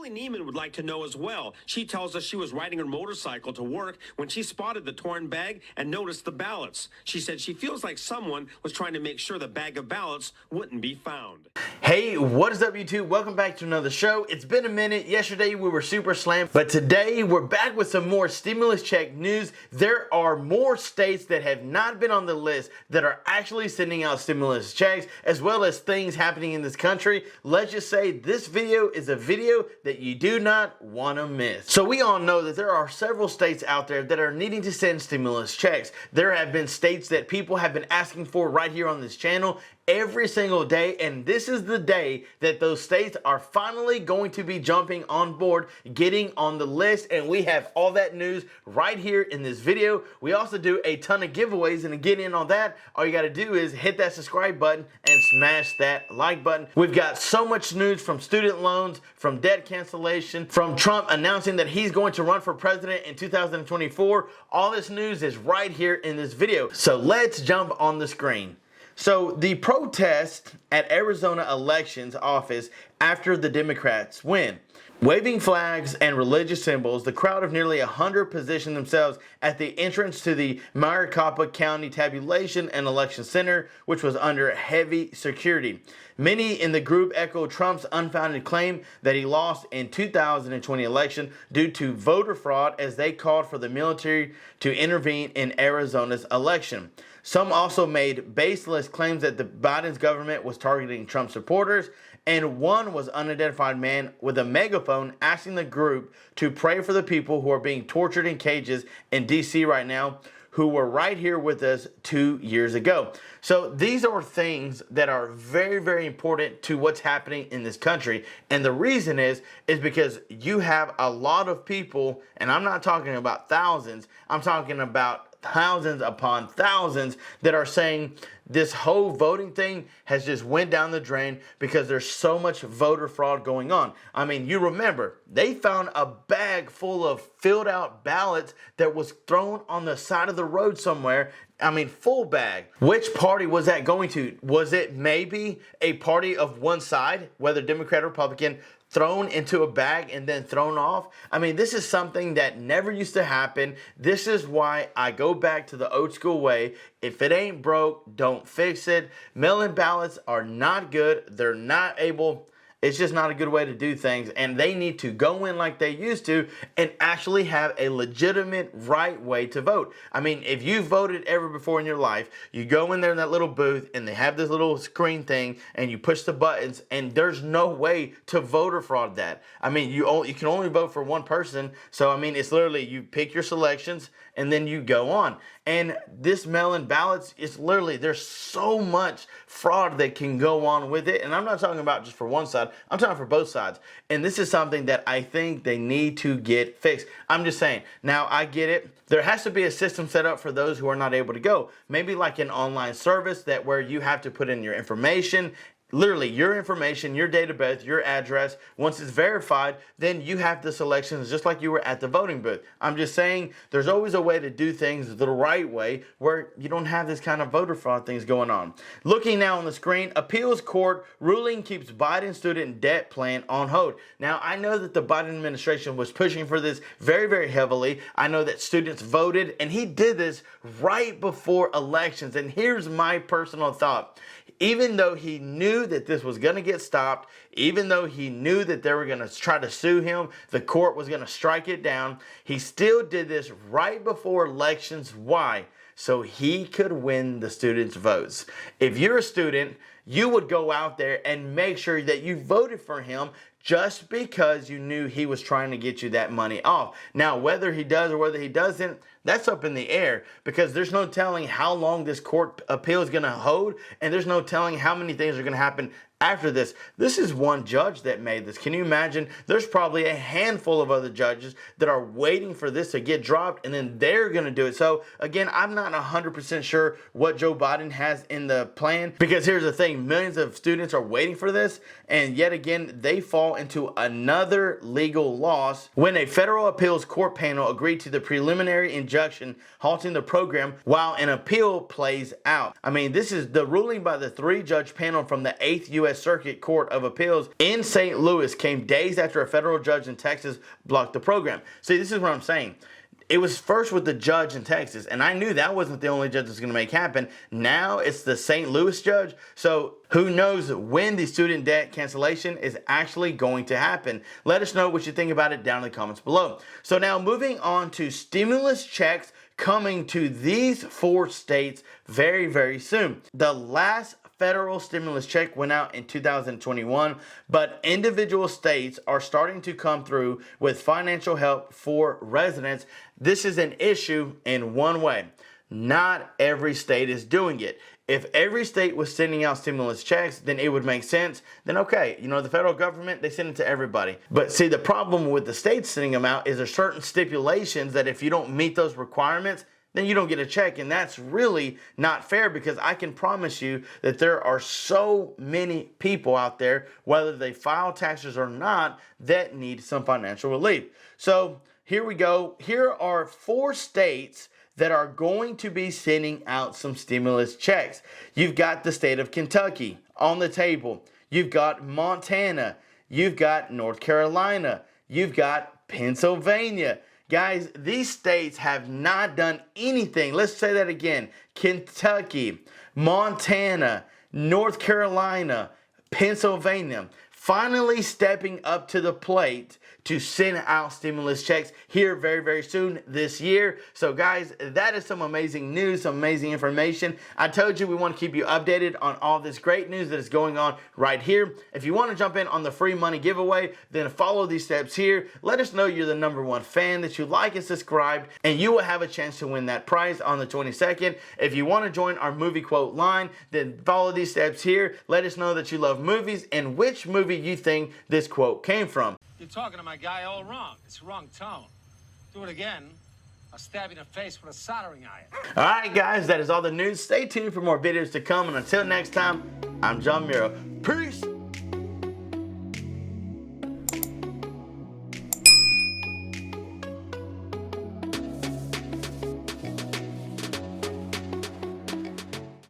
Neiman would like to know as well. She tells us she was riding her motorcycle to work when she spotted the torn bag and noticed the ballots. She said she feels like someone was trying to make sure the bag of ballots wouldn't be found. Hey, what is up YouTube? Welcome back to another show. It's been a minute. Yesterday we were super slammed, but today we're back with some more stimulus check news. There are more states that have not been on the list that are actually sending out stimulus checks, as well as things happening in this country. Let's just say this video is a video that you do not want to miss. So we all know that there are several states out there that are needing to send stimulus checks. There have been states that people have been asking for right here on this channel every single day, and this is the day that those states are finally going to be jumping on board, getting on the list, and we have all that news right here in this video. We also do a ton of giveaways, and to get in on that, all you got to do is hit that subscribe button and smash that like button. We've got so much news from student loans, from debt cancellation, from Trump announcing that he's going to run for president in 2024. All this news is right here in this video. So let's jump on the screen. So the protest at Arizona elections office after the Democrats win. Waving flags and religious symbols, the crowd of nearly 100 positioned themselves at the entrance to the Maricopa County Tabulation and Election Center, which was under heavy security. Many in the group echoed Trump's unfounded claim that he lost in 2020 election due to voter fraud, as they called for the military to intervene in Arizona's election. Some also made baseless claims that the Biden's government was targeting Trump supporters, and one was an unidentified man with a megaphone asking the group to pray for the people who are being tortured in cages in D.C. right now, who were right here with us 2 years ago. So these are things that are very, very important to what's happening in this country. And the reason is because you have a lot of people, and I'm not talking about thousands, I'm talking about thousands upon thousands that are saying this whole voting thing has just went down the drain because there's so much voter fraud going on. I mean, you remember, they found a bag full of filled out ballots that was thrown on the side of the road somewhere. I mean, full bag. Which party was that going to? Was it maybe a party of one side, whether Democrat or Republican, thrown into a bag and then thrown off? I mean, this is something that never used to happen. This is why I go back to the old school way. If it ain't broke, don't fix it. Mail-in ballots are not good. They're not able... It's just not a good way to do things, and they need to go in like they used to and actually have a legitimate right way to vote. I mean, if you voted ever before in your life, you go in there in that little booth and they have this little screen thing and you push the buttons, and there's no way to voter fraud that. I mean, you can only vote for one person, so I mean, it's literally you pick your selections and then you go on. And this mail-in ballots, it's literally, there's so much fraud that can go on with it. And I'm not talking about just for one side, I'm talking for both sides. And this is something that I think they need to get fixed. I'm just saying, now I get it. There has to be a system set up for those who are not able to go. Maybe like an online service that where you have to put in your information, literally your information, your date of birth, your address. Once it's verified, then you have the selections just like you were at the voting booth. I'm just saying there's always a way to do things the right way where you don't have this kind of voter fraud things going on. Looking now on the screen, appeals court ruling keeps Biden student debt plan on hold. Now, I know that the Biden administration was pushing for this very, very heavily. I know that students voted, and he did this right before elections. And here's my personal thought. Even though he knew that this was going to get stopped, even though he knew that they were going to try to sue him, the court was going to strike it down, he still did this right before elections. Why? So he could win the students' votes. If you're a student, you would go out there and make sure that you voted for him just because you knew he was trying to get you that money off. Now, whether he does or whether he doesn't, that's up in the air, because there's no telling how long this court appeal is going to hold, and there's no telling how many things are going to happen after this. This is one judge that made this. Can you imagine? There's probably a handful of other judges that are waiting for this to get dropped, and then they're going to do it. So again, I'm not 100% sure what Joe Biden has in the plan, because here's the thing, millions of students are waiting for this, and yet again, they fall into another legal loss when a federal appeals court panel agreed to the preliminary injunction halting the program while an appeal plays out. I mean, this is the ruling by the 3-judge panel from the 8th U.S. U.S. Circuit Court of Appeals in St. Louis came days after a federal judge in Texas blocked the program. See, this is what I'm saying. It was first with the judge in Texas, and I knew that wasn't the only judge that's going to make happen. Now it's the St. Louis judge. So who knows when the student debt cancellation is actually going to happen? Let us know what you think about it down in the comments below. So now moving on to stimulus checks coming to these 4 states very, very soon. The last federal stimulus check went out in 2021, but individual states are starting to come through with financial help for residents. This is an issue in one way. Not every state is doing it. If every state was sending out stimulus checks, then it would make sense. Then okay, you know, the federal government, they send it to everybody. But see, the problem with the states sending them out is there's certain stipulations that if you don't meet those requirements, then you don't get a check. And that's really not fair, because I can promise you that there are so many people out there, whether they file taxes or not, that need some financial relief. So here we go. Here are 4 states that are going to be sending out some stimulus checks. You've got the state of Kentucky on the table. You've got Montana. You've got North Carolina. You've got Pennsylvania. Guys, these states have not done anything. Let's say that again. Kentucky, Montana, North Carolina, Pennsylvania, finally stepping up to the plate to send out stimulus checks here very, very soon this year. So guys, that is some amazing news, some amazing information. I told you we want to keep you updated on all this great news that is going on right here. If you want to jump in on the free money giveaway, then follow these steps here. Let us know you're the #1 fan, that you like and subscribed, and you will have a chance to win that prize on the 22nd. If you want to join our movie quote line, then follow these steps here. Let us know that you love movies and which movie you think this quote came from. You're talking to my guy all wrong. It's the wrong tone. Do it again, I'll stab you in the face with a soldering iron. Alright guys, that is all the news. Stay tuned for more videos to come, and until next time, I'm John Miro. Peace!